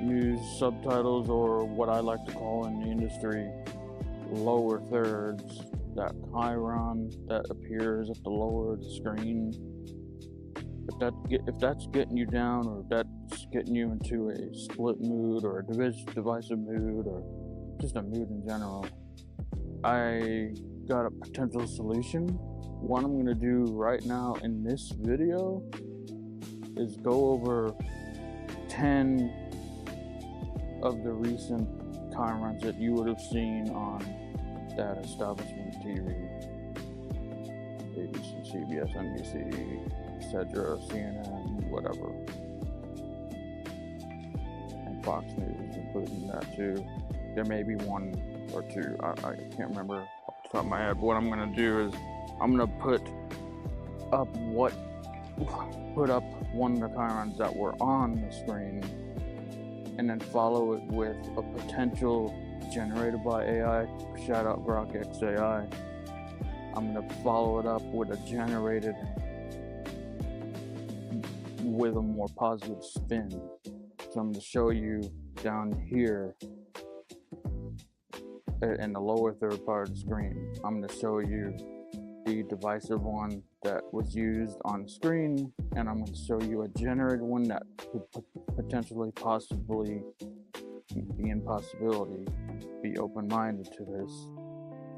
news subtitles, or what I like to call in the industry lower thirds, that Chyron that appears at the lower of the screen. If that's getting you down, or if that's getting you into a split mood, or a divisive mood, or just a mood in general, I got a potential solution. What I'm going to do right now in this video is go over 10 of the recent Chyrons that you would have seen on that establishment TV, ABC, CBS, NBC, etc., CNN, whatever, and Fox News, including that too. There may be one or two, I can't remember off the top of my head, but what I'm going to do is I'm going to put up one of the Chyrons that were on the screen, and then follow it with a potential generated by AI. Shout out Grok XAI. I'm going to follow it up with a generated with a more positive spin. So I'm going to show you down here in the lower third part of the screen. I'm going to show you the divisive one that was used on screen, and I'm going to show you a generated one that could potentially, possibly, be in possibility, be open-minded to this.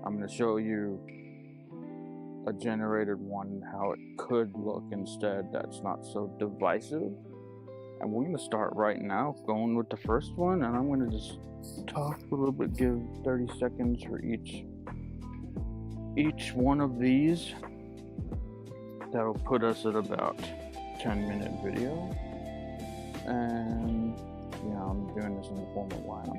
I'm going to show you a generated one, how it could look instead, that's not so divisive. And we're going to start right now going with the first one, and I'm going to just talk a little bit, give 30 seconds for each one of these. That'll put us at about 10-minute video. And I'm doing this in the form of line.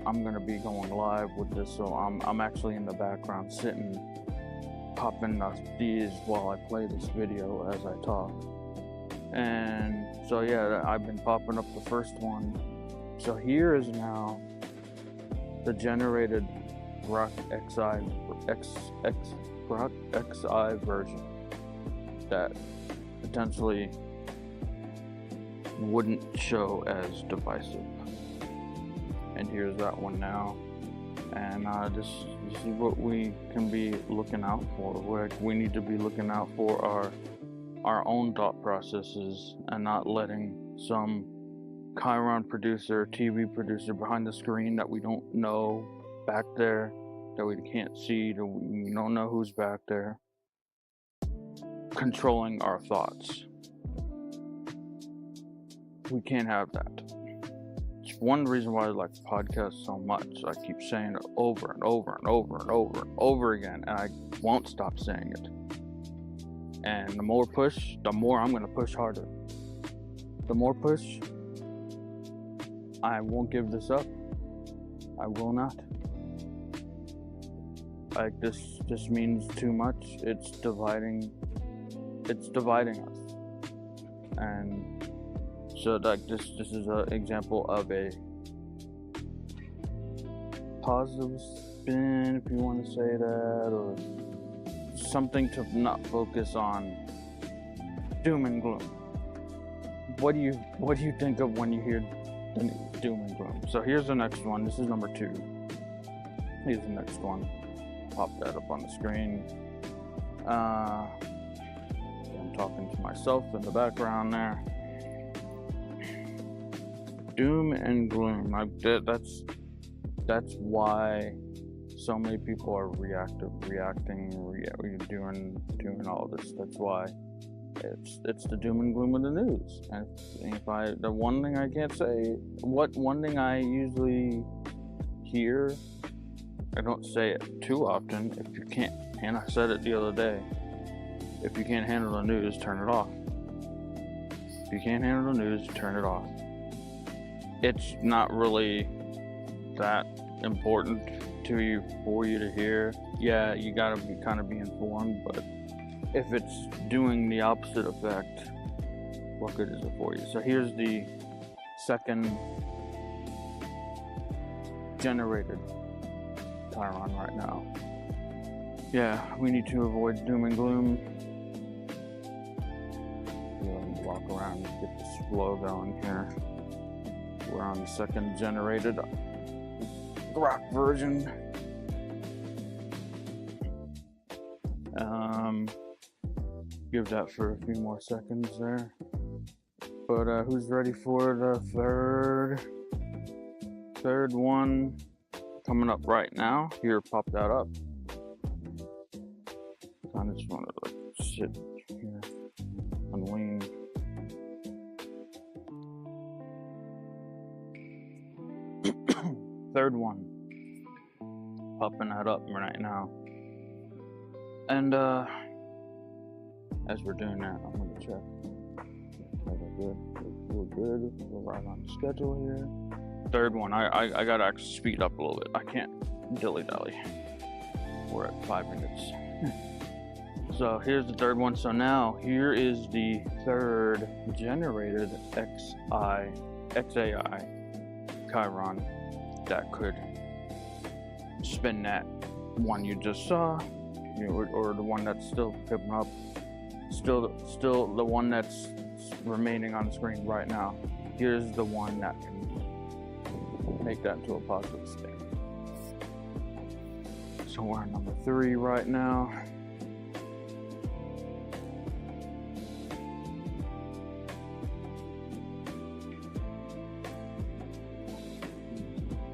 I'm gonna be going live with this, so I'm actually in the background sitting, popping these while I play this video as I talk. And so yeah, I've been popping up the first one. So here is now the generated Grok XI version that potentially wouldn't show as divisive. And here's that one now. And this is what we can be looking out for. We need to be looking out for our own thought processes, and not letting some Chyron producer, TV producer behind the screen that we don't know back there, that we can't see, that we don't know who's back there, controlling our thoughts. We can't have that. It's one reason why I like podcasts so much. I keep saying it over and over and over and over and over again, and I won't stop saying it. And the more push, the more I'm going to push harder. The more push, I won't give this up. I will not. Like, this just means too much. It's dividing us. And so like this is an example of a positive spin, if you want to say that, or something to not focus on doom and gloom. What do you think of when you hear doom and gloom? So here's the next one. This is number 2. Here's the next one. Pop that up on the screen. I'm talking to myself in the background there. Doom and gloom. That's why so many people are reacting, doing all this. That's why it's the doom and gloom of the news. And the one thing I can't say, one thing I usually hear, I don't say it too often. If you can't, and I said it the other day, if you can't handle the news, turn it off. If you can't handle the news, turn it off. It's not really that important to you, for you to hear. Yeah, you gotta be informed, but if it's doing the opposite effect, what good is it for you? So here's the second generated Chyron right now. Yeah, we need to avoid doom and gloom. Walk around and get this flow going here. We're on the second generated Grok version. Give that for a few more seconds there. But who's ready for the third one coming up right now? Here, pop that up. I just want to like sit here and lean. Third one, popping that up right now. And as we're doing that, I'm gonna check. We're good. We're right on schedule here. Third one, I gotta actually speed up a little bit. I can't dilly-dally. We're at 5 minutes. So here's the third one. So now here is the third generated XAI Chyron that could spin that one you just saw, or the one that's still coming up, still the one that's remaining on the screen right now. Here's the one that can make that into a positive spin. So we're on number 3 right now.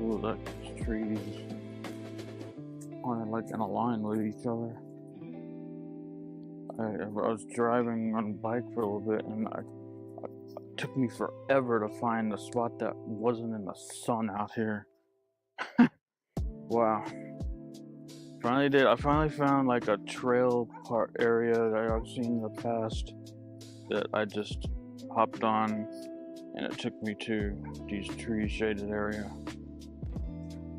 Ooh, look, trees aren't like in a line with each other. I was driving on a bike for a little bit, and it took me forever to find the spot that wasn't in the sun out here. Wow. Finally did. I finally found like a trail part area that I've seen in the past that I just hopped on, and it took me to these tree shaded area.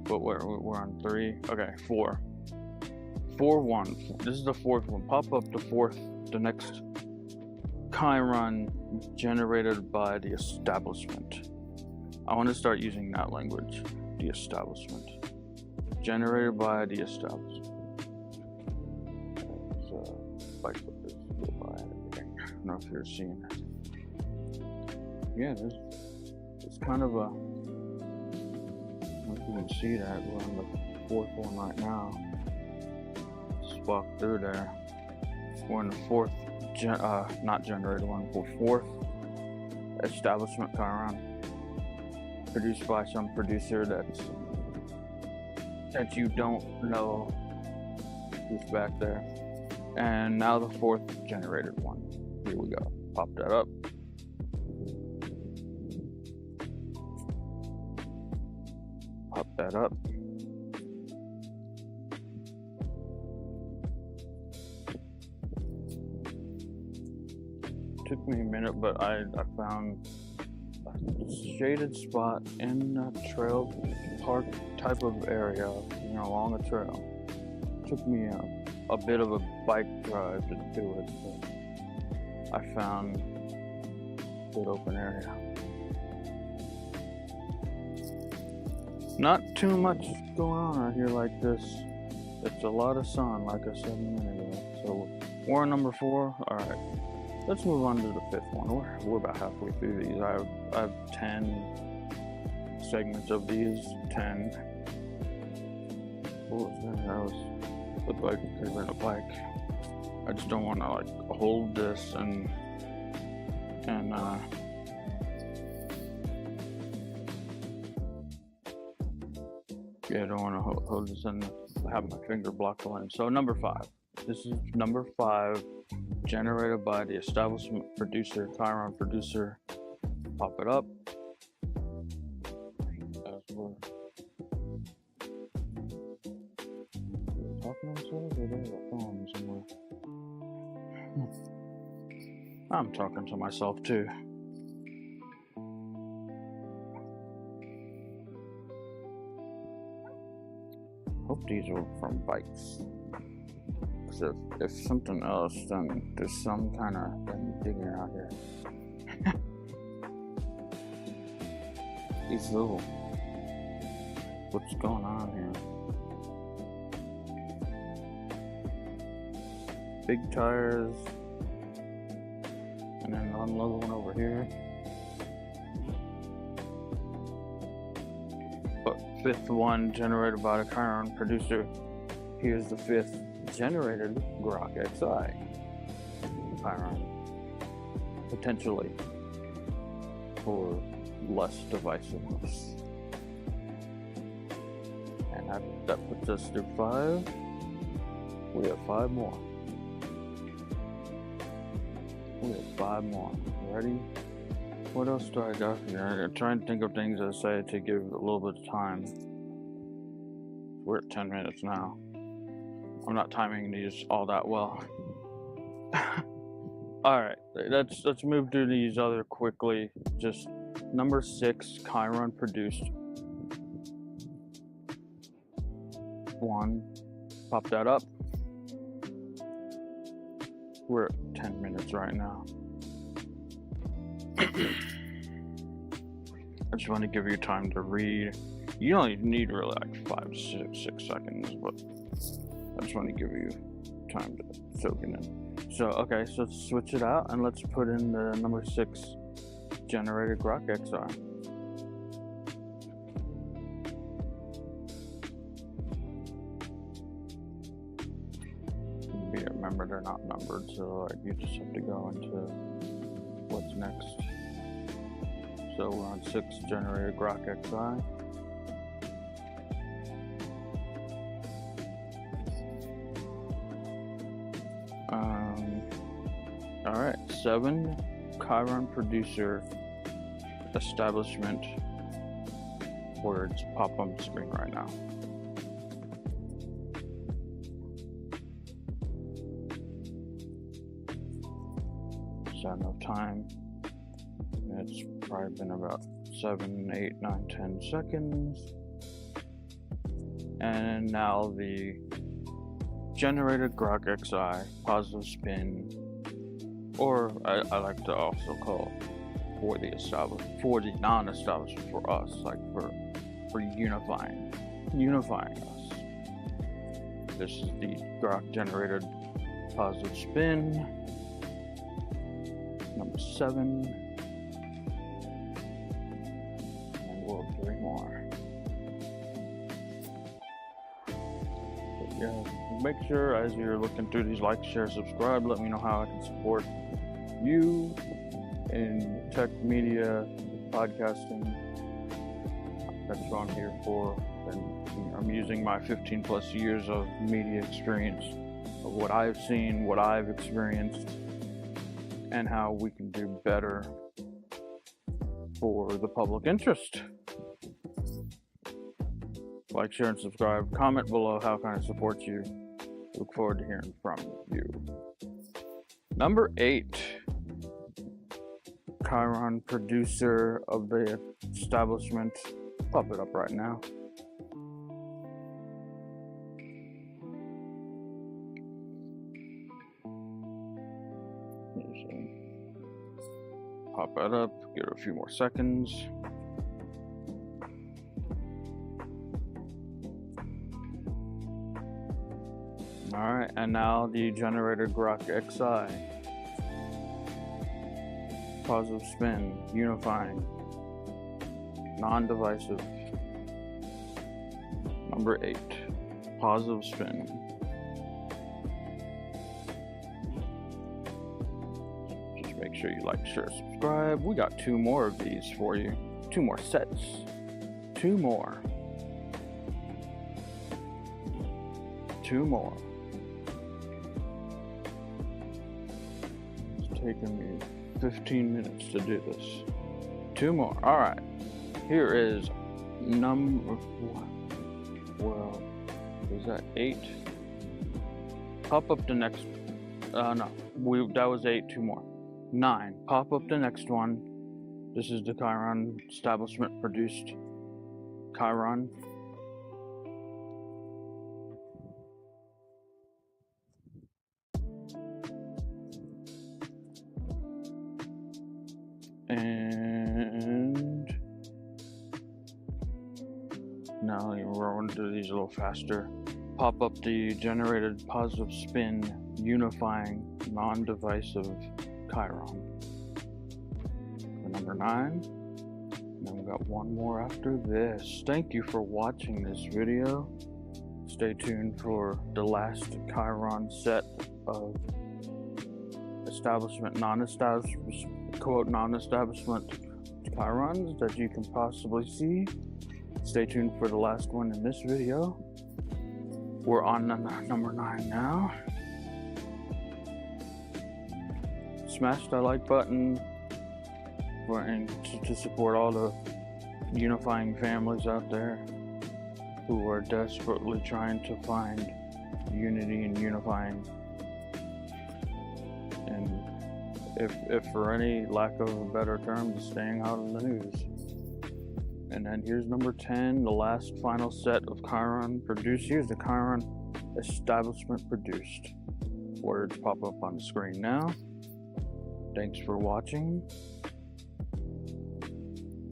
But we're on 3. Okay, 4. 4-1. This is the 4th one. Pop up the next Chyron generated by the establishment. I want to start using that language. The establishment. Generated by the establishment. So, bike flippers go by everything. I don't know if you're seeing it. Yeah, it's kind of a. I don't know if you can see that. We're on the 4th one right now. Just walk through there. We're in the 4th, not generated one, but 4th establishment Chyron, produced by some producer that you don't know who's back there. And now the 4th generated one. Here we go. Pop that up. Pop that up. Took me a minute, but I found a shaded spot in a trail park type of area, along a trail. Took me a bit of a bike drive to do it, but I found a good open area. Not too much going on out here like this. It's a lot of sun, like I said a minute ago. So we're on number 4. All right. Let's move on to the 5th one. We're about halfway through these. I have 10 segments of these. 10. What was that? That looked like they were in a bike. I just don't want to like hold this and yeah, I don't want to hold this and have my finger block the lens. So number 5. This is number 5. Generated by the establishment producer, Chyron producer. Pop it up. As we're talking to ourselves, or there's a phone somewhere. I'm talking to myself too. Hope these are from bikes. If something else, then there's some kind of digging out here. These little, what's going on here? Big tires, and then another one over here. fifth one generated by the Chiron producer. Here's the fifth generated Grok XI Chiron, potentially for less divisiveness. And that puts us to 5. We have 5 more. We have 5 more. Ready? What else do I got here? I'm trying to think of things I say to give a little bit of time. We're at 10 minutes now. I'm not timing these all that well. Alright, let's move through these other quickly. Just number 6, Chiron produced 1. Pop that up. We're at 10 minutes right now. I just want to give you time to read. You only need really like 5 to 6 seconds, but I just want to give you time to soak it in. So, okay, so let's switch it out and let's put in the number 6 generated Grok XI. Remember, they're not numbered, so you just have to go into what's next. So we're on 6 generated Grok XI. Alright, 7 Chiron producer establishment words pop on the screen right now. So no time. It's probably been about 7, 8, 9, 10 seconds. And now the generated Grok XI positive spin, or I like to also call for the non-establishment for us, like for unifying us. This is the Grok generated positive spin. Number 7, and we'll have 3 more. But yeah, make sure as you're looking through these, like, share, subscribe. Let me know how I can support you in tech, media, podcasting. That's what I'm here for. And I'm using my 15 plus years of media experience, of what I've seen, what I've experienced, and how we can do better for the public interest. Like, share, and subscribe. Comment below how can I support you. Look forward to hearing from you. Number 8, Chiron producer of the establishment. Pop it up right now. Pop that up, give it a few more seconds. Alright, and now the generated Grok XI. Positive spin, unifying, non-divisive. Number 8, positive spin. Make sure you like, share, subscribe. We got 2 more of these for you. 2 more sets. 2 more. 2 more. It's taken me 15 minutes to do this. 2 more. Alright. Here is number 1. Well, is that 8? Pop up the next. No. That was 8. 2 more. 9. Pop up the next one. This is the Chiron establishment produced Chiron. And now we're going to do these a little faster. Pop up the generated positive spin, unifying, non-divisive Chiron. For number 9. And then we're got one more after this. Thank you for watching this video. Stay tuned for the last Chyron set of establishment, non-establishment, quote, non-establishment Chyrons that you can possibly see. Stay tuned for the last one in this video. We're on number 9 now. Smash that like button to support all the unifying families out there who are desperately trying to find unity and unifying. And if for any lack of a better term, just staying out of the news. And then here's number 10, the last final set of Chyron produced. Here's the Chyron establishment produced. Words pop up on the screen now. Thanks for watching.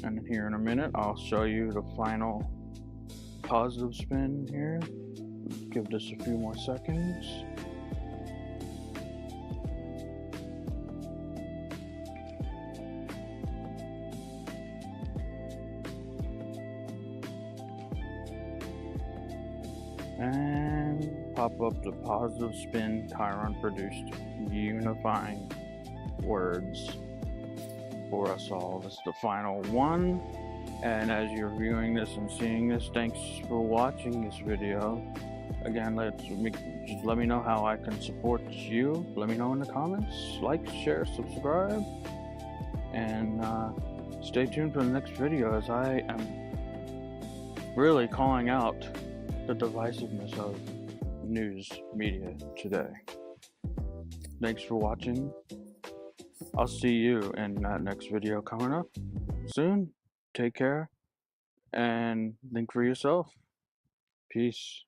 And here in a minute, I'll show you the final positive spin here. Give this a few more seconds. And pop up the positive spin Chyron produced unifying words for us all. This is the final one. And as you're viewing this and seeing this, thanks for watching this video. Again, just let me know how I can support you. Let me know in the comments. Like, share, subscribe, and stay tuned for the next video, as I am really calling out the divisiveness of news media today. Thanks for watching. I'll see you in that next video coming up soon. Take care and think for yourself. Peace.